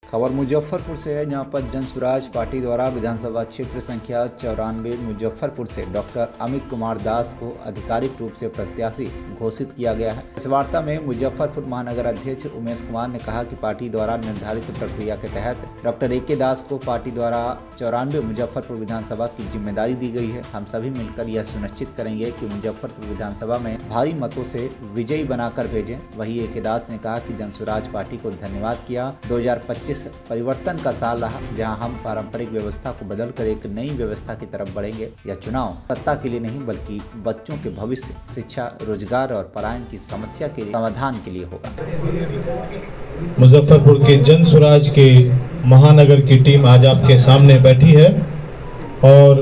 खबर मुजफ्फरपुर से है, जहां पर जनसुराज पार्टी द्वारा विधानसभा क्षेत्र संख्या 94 मुजफ्फरपुर से डॉक्टर अमित कुमार दास को आधिकारिक रूप से प्रत्याशी घोषित किया गया है। इस वार्ता में मुजफ्फरपुर महानगर अध्यक्ष उमेश कुमार ने कहा कि पार्टी द्वारा निर्धारित प्रक्रिया के तहत डॉक्टर ए के दास को पार्टी द्वारा 94 मुजफ्फरपुर विधानसभा की जिम्मेदारी दी गई है। हम सभी मिलकर यह सुनिश्चित करेंगे कि मुजफ्फरपुर विधानसभा में भारी मतों से विजयी बनाकर भेजें। वहीं ए के दास ने कहा कि जनसुराज पार्टी को धन्यवाद किया। 2025 परिवर्तन का साल रहा, जहां हम पारंपरिक व्यवस्था को बदलकर एक नई व्यवस्था की तरफ बढ़ेंगे। यह चुनाव सत्ता के लिए नहीं बल्कि बच्चों के भविष्य, शिक्षा, रोजगार और पलायन की समस्या के समाधान के लिए होगा। मुजफ्फरपुर के जनसुराज के महानगर की टीम आज आपके सामने बैठी है और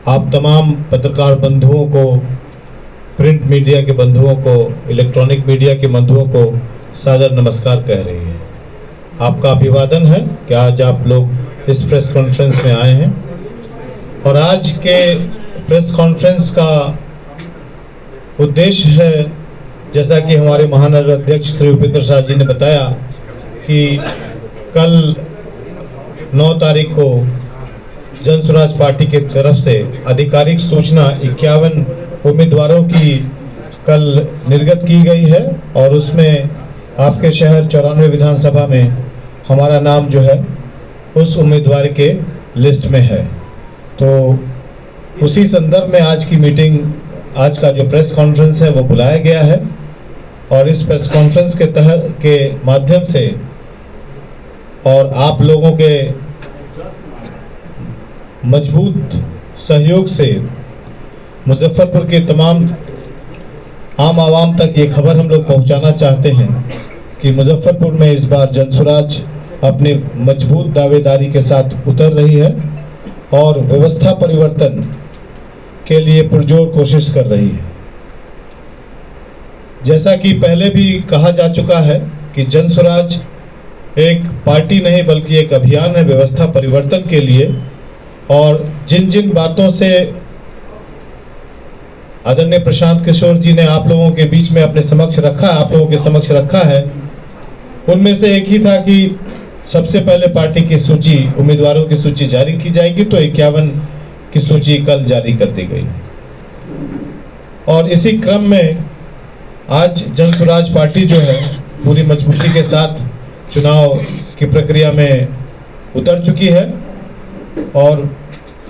आप तमाम पत्रकार बंधुओं को, प्रिंट मीडिया के बंधुओं को, इलेक्ट्रॉनिक मीडिया के बंधुओं को सादर नमस्कार कह रही है। आपका अभिवादन है कि आज आप लोग इस प्रेस कॉन्फ्रेंस में आए हैं और आज के प्रेस कॉन्फ्रेंस का उद्देश्य है, जैसा कि हमारे महानगर अध्यक्ष श्री उपेंद्र शाह जी ने बताया कि कल 9 तारीख को जनसुराज पार्टी की तरफ से आधिकारिक सूचना 51 उम्मीदवारों की कल निर्गत की गई है और उसमें आपके शहर 94 विधानसभा में हमारा नाम जो है उस उम्मीदवार के लिस्ट में है। तो उसी संदर्भ में आज की मीटिंग, आज का जो प्रेस कॉन्फ्रेंस है वो बुलाया गया है और इस प्रेस कॉन्फ्रेंस के तहत के माध्यम से और आप लोगों के मजबूत सहयोग से मुजफ्फरपुर के तमाम आम आवाम तक ये खबर हम लोग पहुंचाना चाहते हैं कि मुजफ्फरपुर में इस बार जनसुराज अपनी मजबूत दावेदारी के साथ उतर रही है और व्यवस्था परिवर्तन के लिए पुरजोर कोशिश कर रही है। जैसा कि पहले भी कहा जा चुका है कि जनसुराज एक पार्टी नहीं बल्कि एक अभियान है व्यवस्था परिवर्तन के लिए, और जिन जिन बातों से आदरणीय प्रशांत किशोर जी ने आप लोगों के बीच में अपने समक्ष रखा, आप लोगों के समक्ष रखा है, उनमें से एक ही था कि सबसे पहले पार्टी की सूची, उम्मीदवारों की सूची जारी की जाएगी। तो 51 की सूची कल जारी कर दी गई और इसी क्रम में आज जनसुराज पार्टी जो है पूरी मजबूती के साथ चुनाव की प्रक्रिया में उतर चुकी है और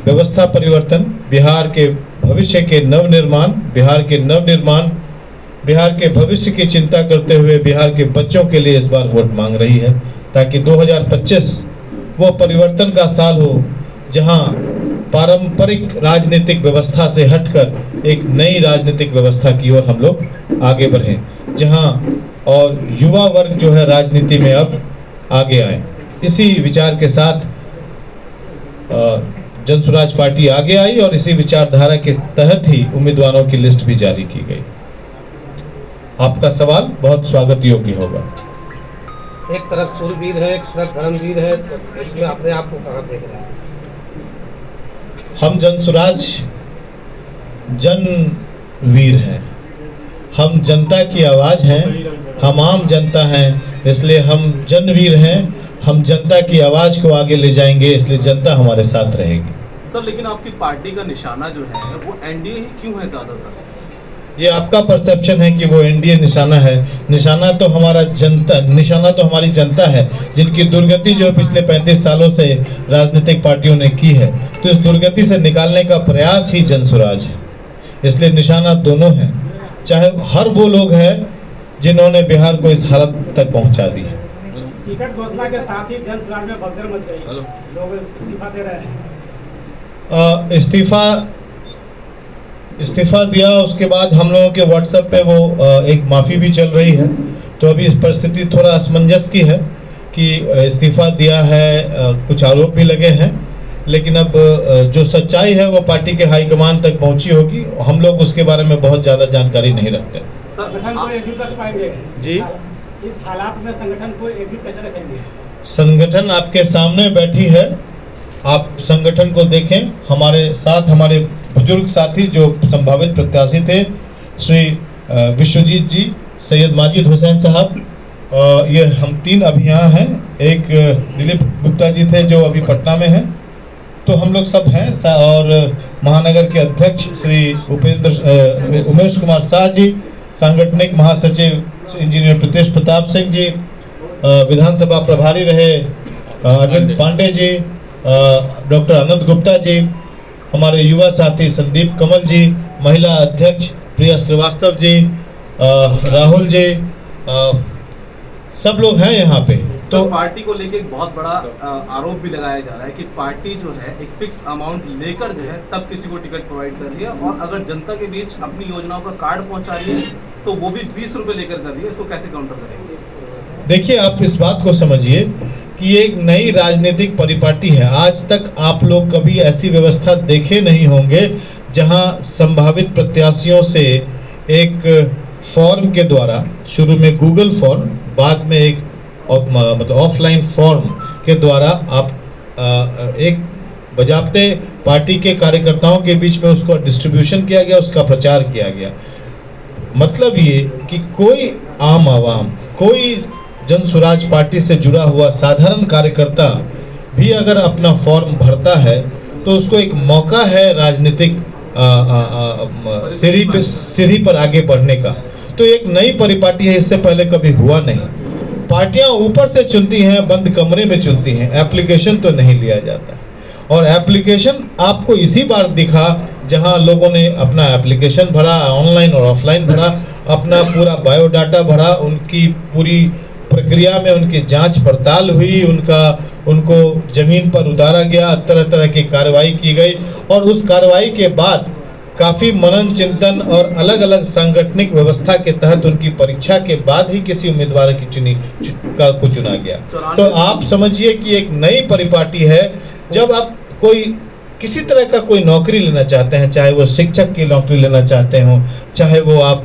व्यवस्था परिवर्तन, बिहार के भविष्य के नवनिर्माण, बिहार के भविष्य की चिंता करते हुए बिहार के बच्चों के लिए इस बार वोट मांग रही है, ताकि 2025 वो परिवर्तन का साल हो जहां पारंपरिक राजनीतिक व्यवस्था से हटकर एक नई राजनीतिक व्यवस्था की ओर हम लोग आगे बढ़ें, जहां और युवा वर्ग जो है राजनीति में अब आगे आए। इसी विचार के साथ जनसुराज पार्टी आगे आई और इसी विचारधारा के तहत ही उम्मीदवारों की लिस्ट भी जारी की गई। आपका सवाल बहुत स्वागत योग्य होगा। एक तरफ सूरवीर है, एक तरफ धर्मवीर है, तो इसमें अपने आप को कहाँ देख रहे हैं? हम जनसुराज जनवीर हैं, हम जनता की आवाज़ हैं, हम आम जनता हैं, इसलिए हम जनवीर हैं। हम जनता की आवाज़ को आगे ले जाएंगे, इसलिए जनता हमारे साथ रहेगी। सर, लेकिन आपकी पार्टी का निशाना जो है वो एनडीए ही क्यों है ज़्यादातर? ये आपका परसेप्शन है कि वो एनडीए निशाना है। निशाना तो हमारी जनता है, जिनकी दुर्गति जो पिछले 35 सालों से राजनीतिक पार्टियों ने की है, तो इस दुर्गति से निकालने का प्रयास ही जनसुराज है। इसलिए निशाना दोनों हैं, चाहे हर वो लोग हैं जिन्होंने बिहार को इस हालत तक पहुंचा दी है। टिकट घोषणा के साथ ही जनसुराज में भगदड़ मच गई, लोग इस्तीफा दे रहे हैं। इस्तीफा दिया, उसके बाद हम लोगों के व्हाट्सएप पे वो एक माफ़ी भी चल रही है। तो अभी इस परिस्थिति थोड़ा असमंजस की है कि इस्तीफा दिया है, कुछ आरोप भी लगे हैं, लेकिन अब जो सच्चाई है वो पार्टी के हाईकमान तक पहुंची होगी। हम लोग उसके बारे में बहुत ज़्यादा जानकारी नहीं रखते। संगठन को एकजुट कर पाएंगे जी? इस हालात में संगठन को एकजुट कैसे रखेंगे? संगठन आपके सामने बैठी है, आप संगठन को देखें। हमारे साथ हमारे बुजुर्ग साथी जो संभावित प्रत्याशी थे, श्री विश्वजीत जी, सैयद माजिद हुसैन साहब, ये हम 3 अभी यहाँ हैं। एक दिलीप गुप्ता जी थे जो अभी पटना में हैं, तो हम लोग सब हैं, और महानगर के अध्यक्ष श्री उमेश कुमार शाह जी, सांगठनिक महासचिव इंजीनियर प्रीतेश प्रताप सिंह जी, विधानसभा प्रभारी रहे अरविंद पांडे जी, डॉक्टर अनंत गुप्ता जी, हमारे युवा साथी संदीप कमल जी, महिला अध्यक्ष प्रिया श्रीवास्तव जी, राहुल जी, सब लोग हैं यहाँ पे। तो पार्टी को लेके एक बहुत बड़ा आरोप भी लगाया जा रहा है कि पार्टी जो है एक फिक्स अमाउंट लेकर जो है तब किसी को टिकट प्रोवाइड कर रही है, और अगर जनता के बीच अपनी योजनाओं का कार्ड पहुंचा रही है तो वो भी 20 रुपए लेकर कर रही है। इसको कैसे काउंटर करेंगे? देखिए, आप इस बात को समझिए कि एक नई राजनीतिक परिपाटी है। आज तक आप लोग कभी ऐसी व्यवस्था देखे नहीं होंगे जहां संभावित प्रत्याशियों से एक फॉर्म के द्वारा, शुरू में गूगल फॉर्म, बाद में एक मतलब ऑफलाइन फॉर्म के द्वारा आप एक बजाबते पार्टी के कार्यकर्ताओं के बीच में उसको डिस्ट्रीब्यूशन किया गया, उसका प्रचार किया गया। मतलब ये कि कोई आम आवाम, कोई जन स्वराज पार्टी से जुड़ा हुआ साधारण कार्यकर्ता भी अगर अपना फॉर्म भरता है तो उसको एक मौका है राजनीतिक सीढ़ी पर आगे बढ़ने का। तो एक नई परिपाटी है, इससे पहले कभी हुआ नहीं। पार्टियां ऊपर से चुनती हैं, बंद कमरे में चुनती हैं, एप्लीकेशन तो नहीं लिया जाता। और एप्लीकेशन आपको इसी बार दिखा जहां लोगों ने अपना एप्लीकेशन भरा, ऑनलाइन और ऑफलाइन भरा, अपना पूरा बायोडाटा भरा, उनकी पूरी प्रक्रिया में उनकी जांच पड़ताल हुई, उनको जमीन पर उतारा गया, तरह तरह की कार्रवाई की गई, और उस कार्रवाई के बाद काफ़ी मनन चिंतन और अलग अलग सांगठनिक व्यवस्था के तहत उनकी परीक्षा के बाद ही किसी उम्मीदवार की चुना गया। तो आप समझिए कि एक नई परिपाटी है। जब आप किसी तरह का कोई नौकरी लेना चाहते हैं, चाहे वो शिक्षक की नौकरी लेना चाहते हो, चाहे वो आप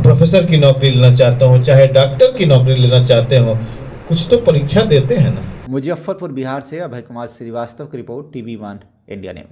प्रोफेसर की नौकरी लेना चाहते हो, चाहे डॉक्टर की नौकरी लेना चाहते हो, कुछ तो परीक्षा देते हैं ना। मुजफ्फरपुर बिहार से अभय कुमार श्रीवास्तव की रिपोर्ट, TV1 इंडिया न्यूज।